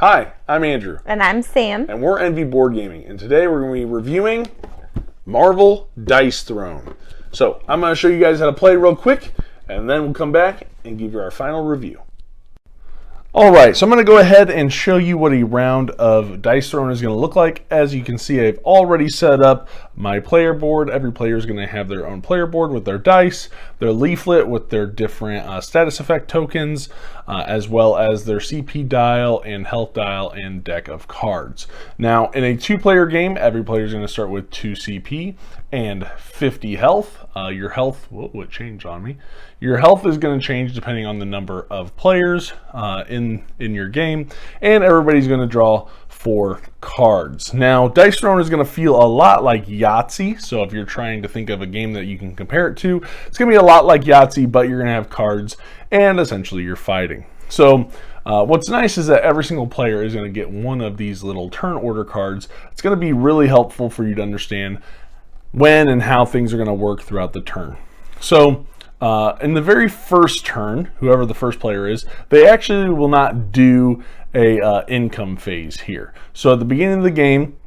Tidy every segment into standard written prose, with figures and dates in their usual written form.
Hi, I'm Andrew. And I'm Sam. And we're Envy Board Gaming. And today we're going to be reviewing Marvel Dice Throne. So I'm going to show you guys how to play real quick, and then we'll come back and give you our final review. Alright, so I'm going to go ahead and show you what a round of Dice Throne is going to look like. As you can see, I've already set up my player board. Every player is going to have their own player board with their dice, their leaflet with their different status effect tokens, as well as their CP dial and health dial and deck of cards. Now, in a two-player game, every player is going to start with 2 CP and 50 health. Your health, it changed on me. Your health is going to change depending on the number of players in your game, and everybody's going to draw 4 cards. Now, Dice Throne is going to feel a lot like Yahtzee, so if you're trying to think of a game that you can compare it to, it's going to be a lot like Yahtzee, but you're going to have cards, and essentially you're fighting. So what's nice is that every single player is going to get one of these little turn order cards. It's going to be really helpful for you to understand when and how things are going to work throughout the turn. So in the very first turn, whoever the first player is, they actually will not do a income phase here. So at the beginning of the game,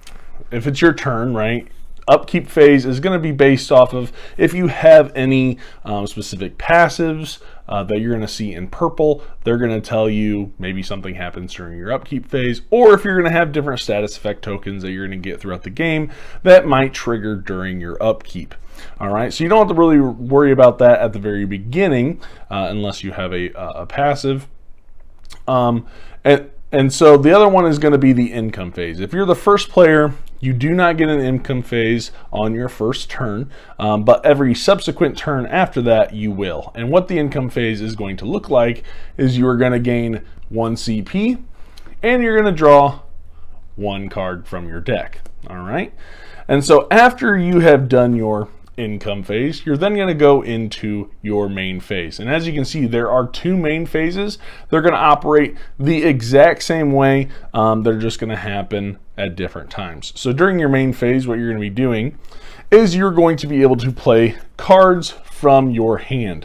if it's your turn, right, upkeep phase is going to be based off of if you have any specific passives that you're going to see in purple. They're going to tell you maybe something happens during your upkeep phase, or if you're going to have different status effect tokens that you're going to get throughout the game that might trigger during your upkeep. All right, so you don't have to really worry about that at the very beginning unless you have a passive. And so the other one is going to be the income phase. If you're the first player, you do not get an income phase on your first turn, but every subsequent turn after that you will. And what the income phase is going to look like is you are going to gain 1 CP and you're going to draw 1 card from your deck. All right, and so after you have done your income phase, you're then going to go into your main phase. And as you can see, there are 2 main phases. They're going to operate the exact same way. They're just going to happen at different times. So during your main phase, what you're going to be doing is you're going to be able to play cards from your hand.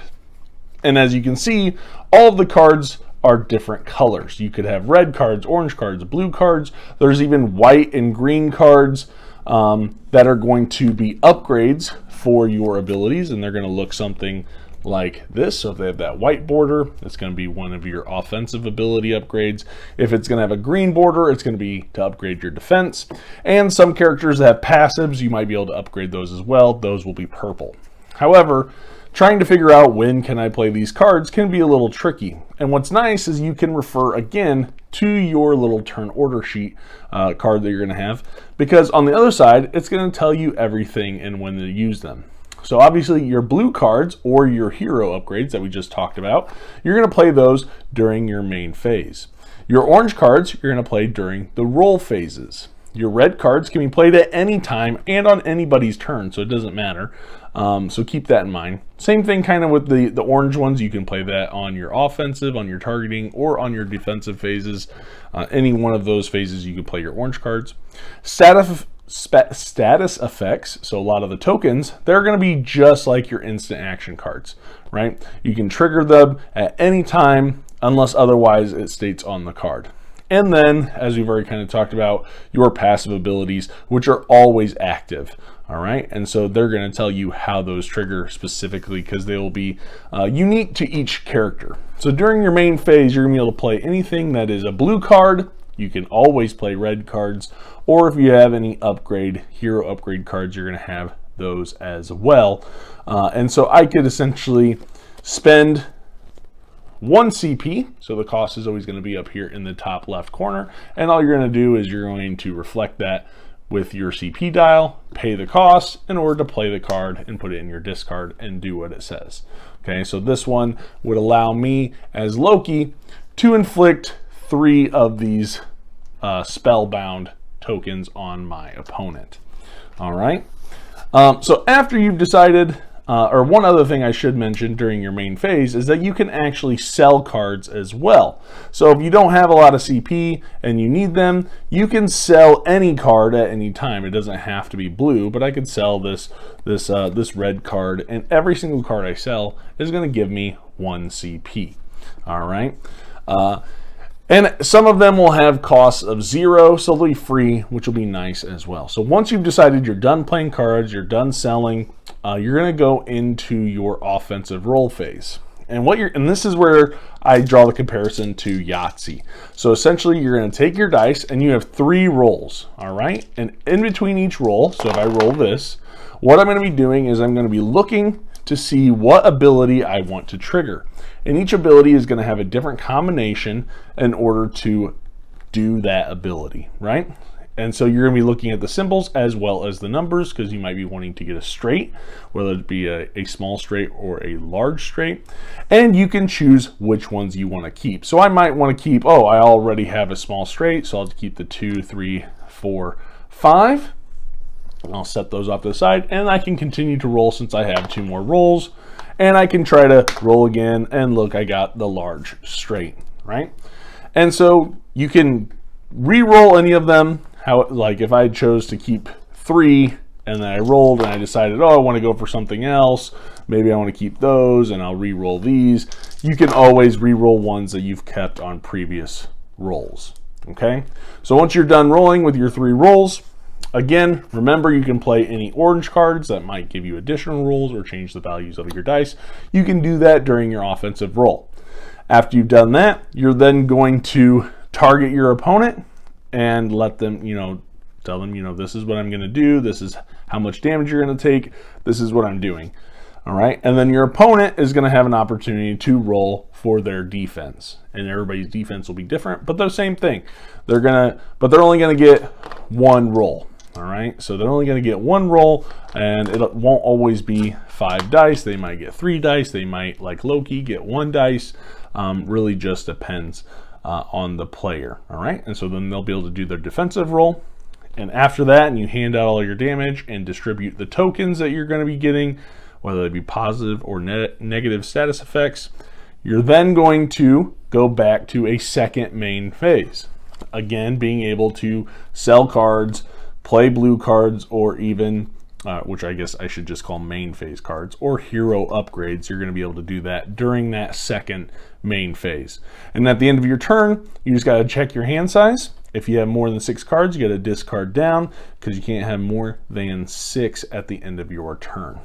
And as you can see, all of the cards are different colors. You could have red cards, orange cards, blue cards. There's even white and green cards that are going to be upgrades for your abilities, and they're going to look something like this. So if they have that white border, it's going to be one of your offensive ability upgrades. If it's going to have a green border, it's going to be to upgrade your defense. And some characters that have passives, you might be able to upgrade those as well. Those will be purple. However, trying to figure out when can I play these cards can be a little tricky. And what's nice is you can refer again to your little turn order sheet card that you're going to have, because on the other side, it's going to tell you everything and when to use them. So obviously your blue cards or your hero upgrades that we just talked about, you're going to play those during your main phase. Your orange cards, you're going to play during the roll phases. Your red cards can be played at any time and on anybody's turn, so it doesn't matter. So keep that in mind. Same thing kind of with the orange ones. You can play that on your offensive, on your targeting, or on your defensive phases. Any one of those phases, you can play your orange cards. Status effects, so a lot of the tokens, they're going to be just like your instant action cards, right? You can trigger them at any time unless otherwise it states on the card. And then, as we've already kind of talked about, your passive abilities, which are always active. All right, and so they're going to tell you how those trigger specifically, because they will be unique to each character. So during your main phase, you're going to be able to play anything that is a blue card. You can always play red cards, or if you have any hero upgrade cards, you're going to have those as well. And so I could essentially spend 1 CP, so the cost is always going to be up here in the top left corner, and all you're going to do is you're going to reflect that with your CP dial, pay the cost in order to play the card and put it in your discard and do what it says. Okay, so this one would allow me as Loki to inflict 3 of these spellbound tokens on my opponent. All right, so after you've decided, or one other thing I should mention during your main phase is that you can actually sell cards as well. So if you don't have a lot of CP and you need them, you can sell any card at any time. It doesn't have to be blue, but I could sell this red card, and every single card I sell is going to give me 1 CP. All right. And some of them will have costs of 0, so they'll be free, which will be nice as well. So once you've decided you're done playing cards, you're done selling, you're going to go into your offensive roll phase. And this is where I draw the comparison to Yahtzee. So essentially, you're going to take your dice, and you have 3 rolls, all right? And in between each roll, so if I roll this, what I'm going to be doing is I'm going to be looking to see what ability I want to trigger. And each ability is going to have a different combination in order to do that ability, right? And so you're going to be looking at the symbols as well as the numbers, because you might be wanting to get a straight, whether it be a small straight or a large straight. And you can choose which ones you want to keep. So I might want to keep, I already have a small straight, so I'll keep the 2, 3, 4, 5. And I'll set those off to the side, and I can continue to roll since I have 2 more rolls. And I can try to roll again, and look, I got the large straight, right? And so you can re-roll any of them. Like if I chose to keep 3 and then I rolled and I decided, I want to go for something else, maybe I want to keep those and I'll re-roll these. You can always re-roll ones that you've kept on previous rolls, okay? So once you're done rolling with your 3 rolls, again, remember you can play any orange cards that might give you additional rolls or change the values of your dice. You can do that during your offensive roll. After you've done that, you're then going to target your opponent and let them, tell them, this is what I'm going to do. This is how much damage you're going to take. This is what I'm doing. All right. And then your opponent is going to have an opportunity to roll for their defense, and everybody's defense will be different, but the same thing. But they're only going to get 1 roll. All right. So they're only going to get 1 roll, and it won't always be 5 dice. They might get 3 dice. They might, like Loki, get 1 dice. Really just depends on the player, all right? And so then they'll be able to do their defensive roll. And after that, and you hand out all your damage and distribute the tokens that you're going to be getting, whether they be positive or negative status effects, you're then going to go back to a second main phase. Again, being able to sell cards, play blue cards, or even, which I guess I should just call main phase cards, or hero upgrades. You're going to be able to do that during that second main phase. And at the end of your turn, you just got to check your hand size. If you have more than 6 cards, you got to discard down, because you can't have more than 6 at the end of your turn.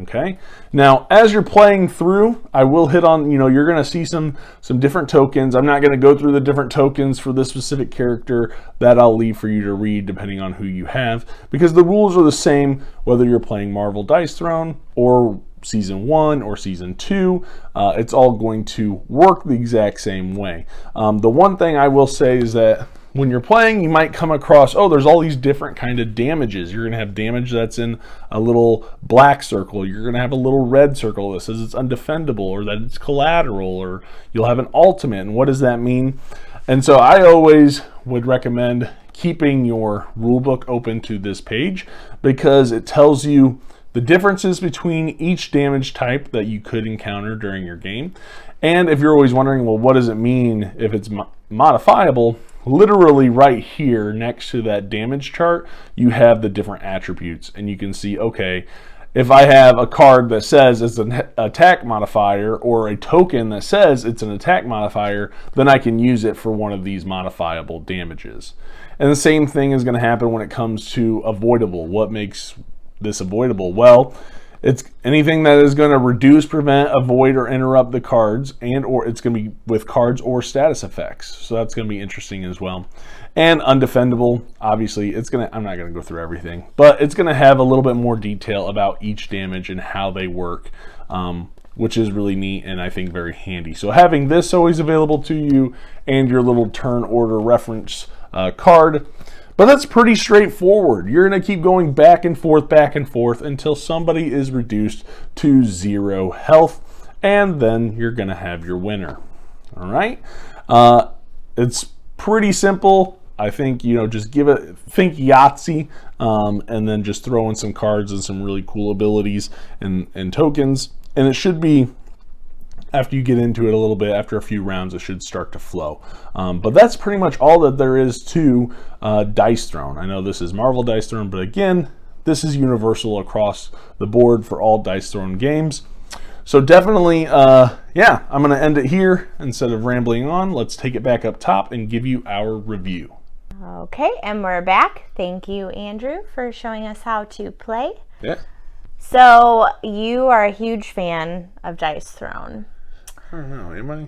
Okay. Now, as you're playing through, I will hit on, you're going to see some different tokens. I'm not going to go through the different tokens for this specific character. That I'll leave for you to read depending on who you have, because the rules are the same whether you're playing Marvel Dice Throne or Season 1 or Season 2. It's all going to work the exact same way. The one thing I will say is that when you're playing, you might come across, there's all these different kind of damages. You're going to have damage that's in a little black circle. You're going to have a little red circle that says it's undefendable, or that it's collateral, or you'll have an ultimate. And what does that mean? And so I always would recommend keeping your rulebook open to this page, because it tells you the differences between each damage type that you could encounter during your game. And if you're always wondering, well, what does it mean if it's modifiable? Literally right here next to that damage chart, you have the different attributes, and you can see, okay, if I have a card that says it's an attack modifier, or a token that says it's an attack modifier, then I can use it for one of these modifiable damages. And the same thing is going to happen when it comes to avoidable. What makes this avoidable? Well, it's anything that is going to reduce, prevent, avoid, or interrupt the cards, or it's going to be with cards or status effects. So that's going to be interesting as well. And undefendable, obviously, I'm not going to go through everything, but it's going to have a little bit more detail about each damage and how they work, which is really neat and I think very handy. So having this always available to you, and your little turn order reference card. But that's pretty straightforward. You're going to keep going back and forth until somebody is reduced to 0 health, and then you're going to have your winner. All right? It's pretty simple. I think, just think Yahtzee, and then just throw in some cards and some really cool abilities and tokens. And it should be, after you get into it a little bit, after a few rounds, it should start to flow. But that's pretty much all that there is to Dice Throne. I know this is Marvel Dice Throne, but again, this is universal across the board for all Dice Throne games. So definitely, yeah, I'm going to end it here. Instead of rambling on, let's take it back up top and give you our review. Okay, and we're back. Thank you, Andrew, for showing us how to play. Yeah. So, you are a huge fan of Dice Throne. I don't know, am I?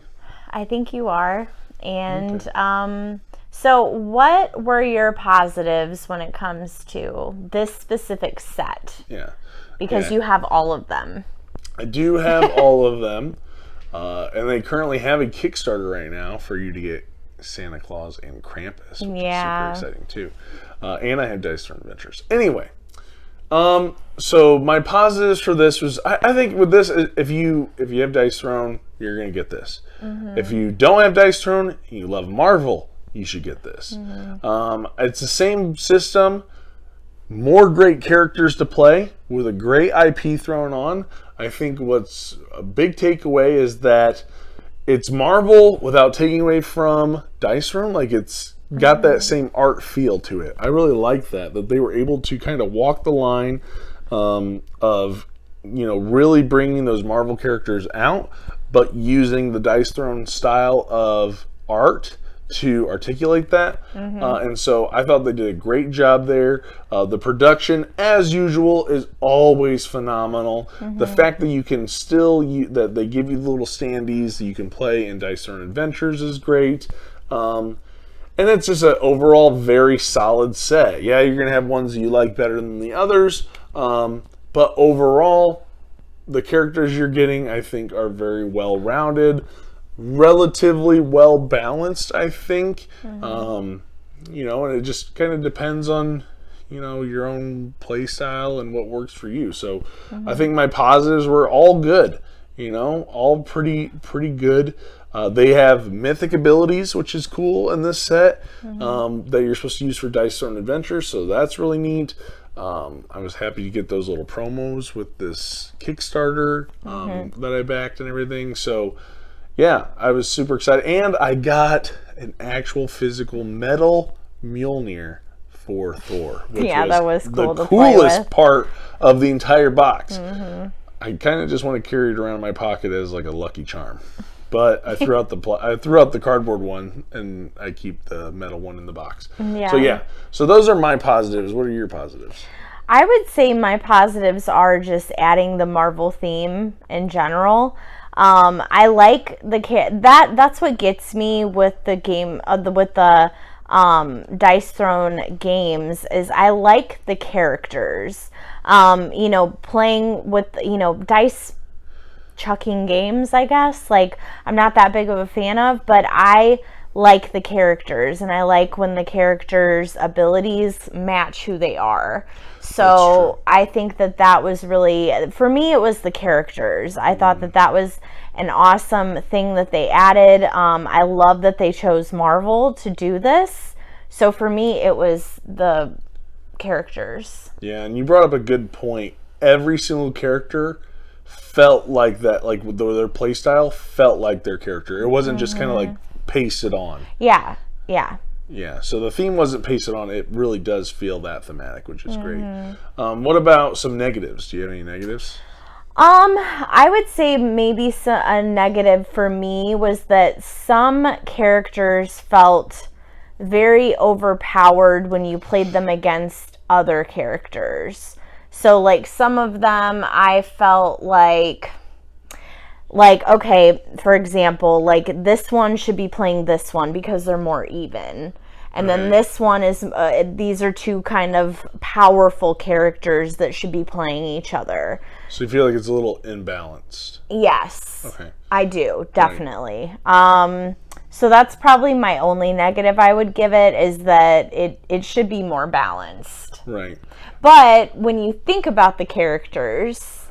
I think you are. And so what were your positives when it comes to this specific set? Yeah. Because you have all of them. I do have all of them. And they currently have a Kickstarter right now for you to get Santa Claus and Krampus, which is super exciting too. And I have Dice Throne Adventures. Anyway, so my positives for this was, I think with this, if you have Dice Throne, you're going to get this. If you don't have Dice Throne and you love Marvel, you should get this. It's the same system, more great characters to play with a great IP thrown on. I think what's a big takeaway is that it's Marvel without taking away from Dice Throne. Like, it's got that same art feel to it. I really like that they were able to kind of walk the line of, really bringing those Marvel characters out, but using the Dice Throne style of art to articulate that. And so I thought they did a great job there. The production, as usual, is always phenomenal. The fact that you can that they give you the little standees that you can play in Dice Throne Adventures is great. And it's just an overall very solid set. Yeah, you're going to have ones that you like better than the others. But overall, the characters you're getting, I think, are very well-rounded. Relatively well balanced, I think. And it just kind of depends on your own play style and what works for you. So I think my positives were all good, all pretty good. They have mythic abilities, which is cool in this set, that you're supposed to use for Dice Throne Adventures, so that's really neat. I was happy to get those little promos with this Kickstarter that I backed and everything. So yeah, I was super excited. And I got an actual physical metal Mjolnir for Thor. Which that was cool the to play coolest with. part of the entire box. I kind of just want to carry it around in my pocket as like a lucky charm. But I threw out the cardboard one, and I keep the metal one in the box. So those are my positives. What are your positives? I would say my positives are just adding the Marvel theme in general. I like that's what gets me with the game with the Dice Throne games is I like the characters. Playing with dice chucking games, I guess. Like, I'm not that big of a fan of, but I like the characters, and I like when the characters' abilities match who they are. So I think that was really, for me, it was the characters. I thought that was an awesome thing that they added. I love that they chose Marvel to do this. So for me, it was the characters. Yeah, and you brought up a good point. Every single character felt like that, like their play style felt like their character. It wasn't just kind of like pasted on. Yeah. Yeah, so the theme wasn't pasted on. It really does feel that thematic, which is great. What about some negatives? Do you have any negatives? I would say maybe a negative for me was that some characters felt very overpowered when you played them against other characters. So, like, some of them I felt like, okay, for example, like, this one should be playing this one because they're more even. And then this one is, these are two kind of powerful characters that should be playing each other. So you feel like it's a little imbalanced? Yes. Okay. I do, definitely. Right. So that's probably my only negative I would give it, is that it should be more balanced. Right. But when you think about the characters,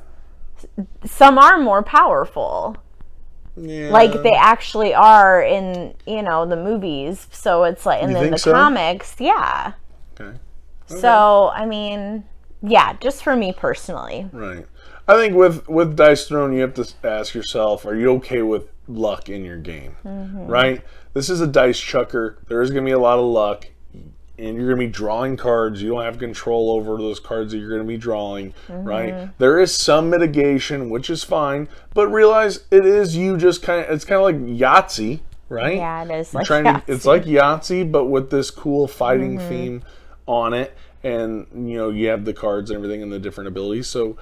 some are more powerful. Yeah. Like they actually are in, the movies. So it's like, and then the comics, yeah. Okay. So, I mean, yeah, just for me personally. Right. I think with Dice Throne, you have to ask yourself, are you okay with luck in your game? Right? This is a dice chucker. There is going to be a lot of luck. and you're going to be drawing cards. You don't have control over those cards that you're going to be drawing, right? There is some mitigation, which is fine, but realize it is you just it's kind of like Yahtzee, right? Yeah, it is You're like trying Yahtzee. it's like Yahtzee, but with this cool fighting theme on it, and you have the cards and everything and the different abilities. So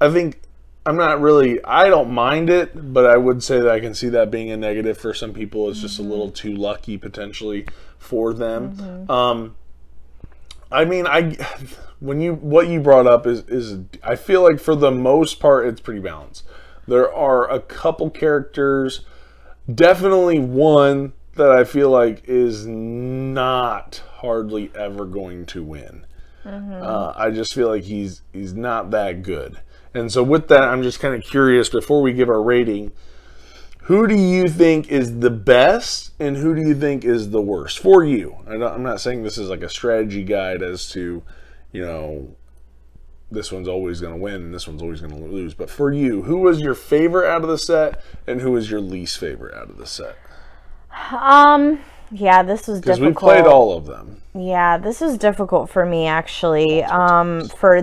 I think I don't mind it, but I would say that I can see that being a negative for some people. It's just a little too lucky potentially for them. I mean, what you brought up is I feel like for the most part it's pretty balanced. There are a couple characters, definitely one that I feel like is not hardly ever going to win. I just feel like he's not that good. And so with that, I'm just kind of curious, before we give our rating, who do you think is the best and who do you think is the worst for you? I'm not saying this is like a strategy guide as to, this one's always going to win and this one's always going to lose. But for you, who was your favorite out of the set and who was your least favorite out of the set? Yeah, this was difficult. Because we played all of them. Yeah, this is difficult for me actually. For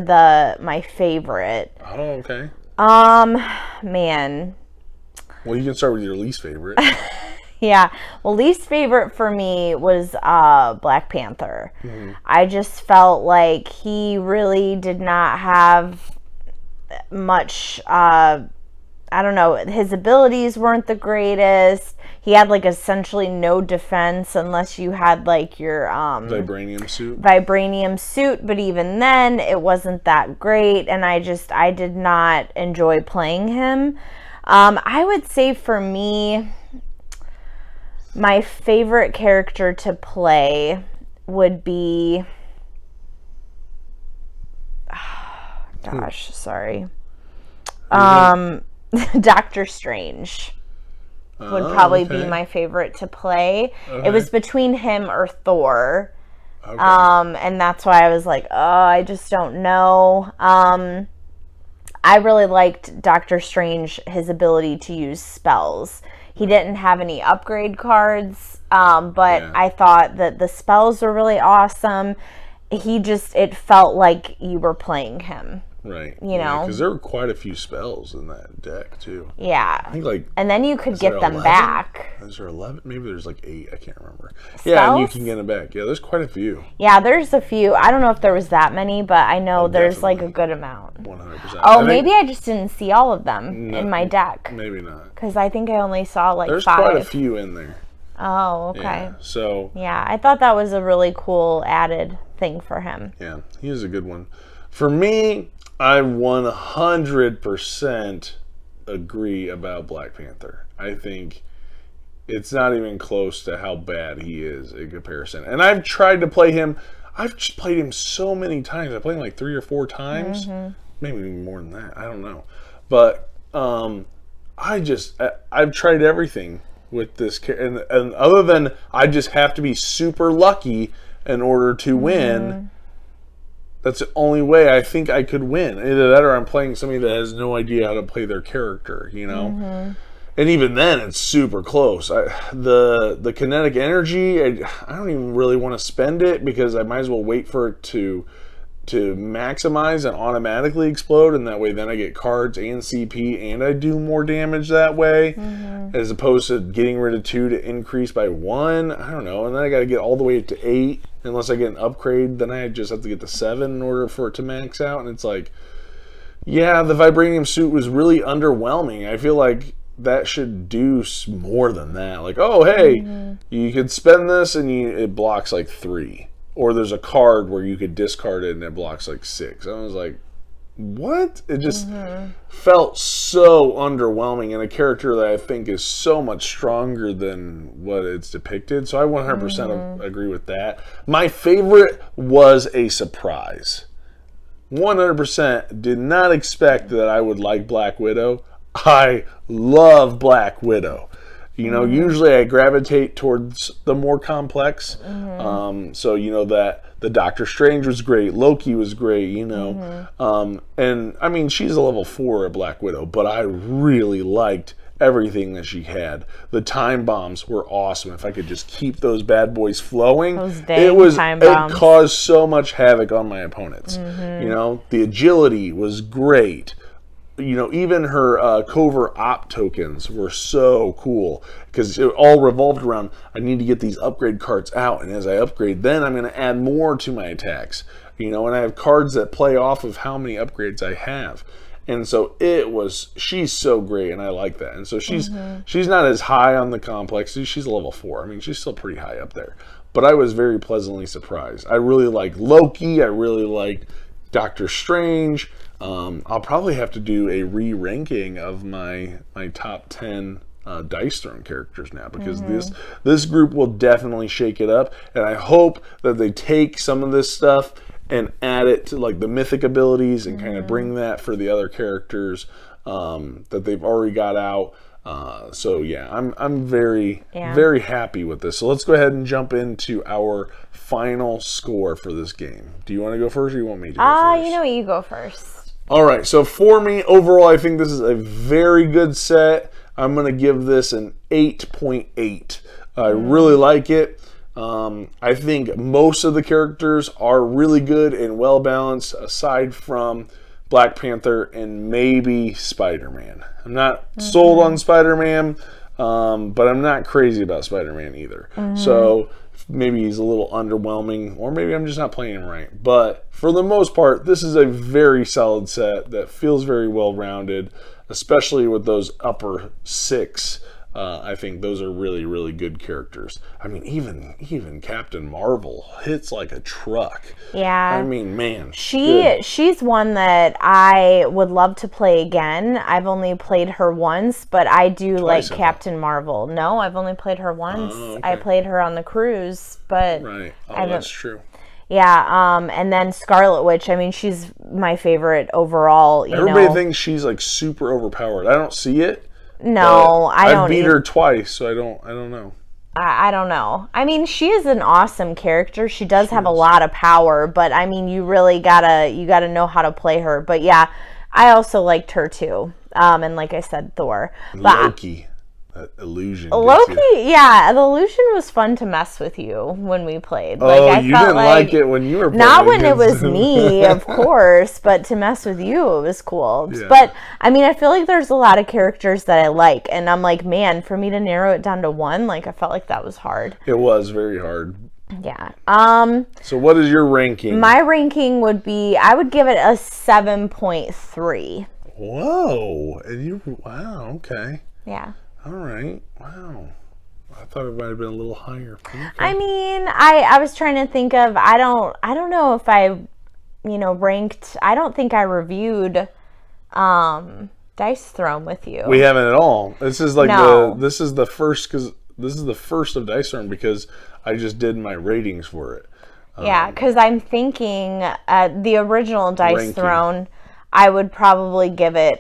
my favorite. Oh, okay. Man. Well, you can start with your least favorite. Yeah. Well, least favorite for me was Black Panther. I just felt like he really did not have much I don't know, his abilities weren't the greatest. He had like essentially no defense unless you had like your vibranium suit, but even then it wasn't that great, and I did not enjoy playing him. I would say for me, my favorite character to play would be Doctor Strange would probably be my favorite to play. Okay. It was between him or Thor. Okay. And that's why I was like, oh, I just don't know. I really liked Doctor Strange, his ability to use spells. He didn't have any upgrade cards, but I thought that the spells were really awesome. It felt like you were playing him. Right. Because there were quite a few spells in that deck, too. Yeah. I think and then you could get them 11? back. Is there 11? Maybe there's like 8. I can't remember. Spells? Yeah, and you can get them back. Yeah, there's quite a few. Yeah, there's a few. I don't know if there was that many, but I know there's like a good amount. 100%. Oh, maybe I just didn't see all of them in my deck. Maybe not. Because I think I only saw like there's 5. There's quite a few in there. Oh, okay. Yeah, so. Yeah, I thought that was a really cool added thing for him. Yeah, he is a good one. For me, I 100% agree about Black Panther. I think it's not even close to how bad he is in comparison. And I've tried to play him. I've just played him so many times. I played him like 3 or 4 times. Maybe even more than that. I don't know. But I've tried everything with this. And other than I just have to be super lucky in order to win. That's the only way I think I could win. Either that or I'm playing somebody that has no idea how to play their character, And even then, it's super close. The kinetic energy, I don't even really want to spend it because I might as well wait for it to maximize and automatically explode, and that way then I get cards and CP and I do more damage that way, as opposed to getting rid of 2 to increase by 1. I don't know, and then I got to get all the way to 8. Unless I get an upgrade, then I just have to get to 7 in order for it to max out. And it's like, yeah, the vibranium suit was really underwhelming. I feel like that should do more than that. Like, oh, hey, you could spend this and it blocks like 3. Or there's a card where you could discard it and it blocks like 6. I was like, what? It just felt so underwhelming, and a character that I think is so much stronger than what it's depicted. So I 100% agree with that. My favorite was a surprise. 100% did not expect that I would like Black Widow. I love Black Widow. Usually I gravitate towards the more complex. So that the Doctor Strange was great, Loki was great, and I mean she's a level 4 at Black Widow, but I really liked everything that she had. The time bombs were awesome. If I could just keep those bad boys flowing, Those dang time bombs. It caused so much havoc on my opponents. You know, the agility was great. You know, even her covert op tokens were so cool because it all revolved around, I need to get these upgrade cards out, and as I upgrade, then I'm going to add more to my attacks. You know, and I have cards that play off of how many upgrades I have. And so she's so great, and I like that. And so she's not as high on the complex. She's a level 4. I mean, she's still pretty high up there. But I was very pleasantly surprised. I really like Loki. I really like Doctor Strange. I'll probably have to do a re-ranking of my top 10 Dice Throne characters now, because this group will definitely shake it up. And I hope that they take some of this stuff and add it to like the mythic abilities and kind of bring that for the other characters that they've already got out. So yeah, I'm very happy with this. So let's go ahead and jump into our final score for this game. Do you want to go first, or you want me to go first? You know what, you go first. All right. So for me, overall, I think this is a very good set. I'm going to give this an 8.8. I really like it. I think most of the characters are really good and well balanced, aside from Black Panther and maybe Spider-Man. I'm not sold on Spider-Man, but I'm not crazy about Spider-Man either. So maybe he's a little underwhelming, or maybe I'm just not playing him right. But for the most part, this is a very solid set that feels very well rounded, especially with those upper 6. I think those are really, really good characters. I mean, even Captain Marvel hits like a truck. Yeah. I mean, man. She's one that I would love to play again. I've only played her once, but I do like Captain Marvel. No, I've only played her once. Oh, okay. I played her on the cruise, but right. Oh, that's true. Yeah, and then Scarlet Witch, I mean, she's my favorite overall. Everybody thinks she's like super overpowered. I don't see it. No, I don't. I beat her twice, so I don't know. I don't know. I mean, she is an awesome character. She does have a lot of power, but I mean, you really gotta know how to play her. But yeah, I also liked her too. And like I said, Thor. Loki. That illusion. Loki, yeah, the illusion was fun to mess with you when we played. I you didn't like it when you were playing. Not when it was me, of course, but to mess with you, it was cool. Yeah. But, I mean, I feel like there's a lot of characters that I like, and I'm like, man, for me to narrow it down to one, like, I felt like that was hard. It was very hard. Yeah. So what is your ranking? My ranking would be, I would give it a 7.3. Whoa. Wow, okay. Yeah. All right. Wow. I thought it might have been a little higher. Okay. I mean, I was trying to think of, I don't know if I, ranked, I don't think I reviewed Dice Throne with you. We haven't at all. This is like this is the first of Dice Throne because I just did my ratings for it. Yeah, because I'm thinking the original Dice Throne, I would give it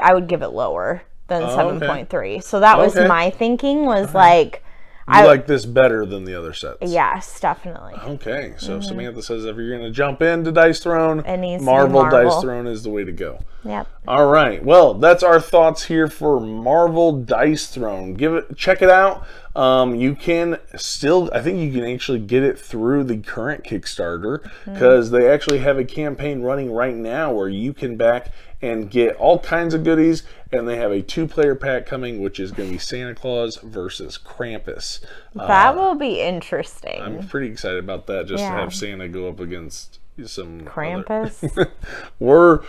lower than 7.3. So that was my thinking, was like, you like this better than the other sets. Yes, definitely. Okay, so Samantha says if you're going to jump into Dice Throne, Marvel Dice Throne is the way to go. Yep. All right. Well, that's our thoughts here for Marvel Dice Throne. Check it out. You can still, I think you can actually get it through the current Kickstarter, because they actually have a campaign running right now where you can back and get all kinds of goodies, and they have a 2-player pack coming, which is going to be Santa Claus versus Krampus. That will be interesting. I'm pretty excited about that, just to have Santa go up against some Krampus. or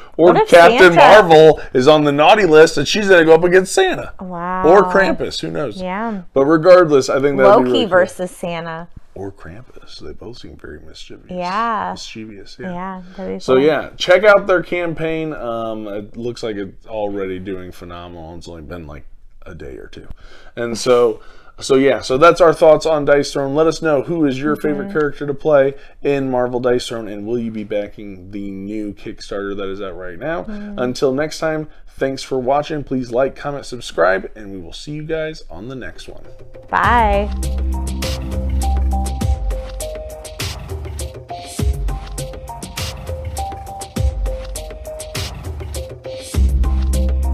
Captain Marvel is on the naughty list, and she's going to go up against Santa. Wow. Or Krampus, who knows? Yeah. But regardless, I think that Loki really versus Santa. Or Krampus. They both seem very mischievous. Yeah. Mischievous, yeah. That'd be so fun. yeah, check out their campaign. It looks like it's already doing phenomenal. It's only been like a day or two. And so that's our thoughts on Dice Throne. Let us know, who is your favorite character to play in Marvel Dice Throne, and will you be backing the new Kickstarter that is out right now? Until next time, thanks for watching. Please like, comment, subscribe, and we will see you guys on the next one. Bye.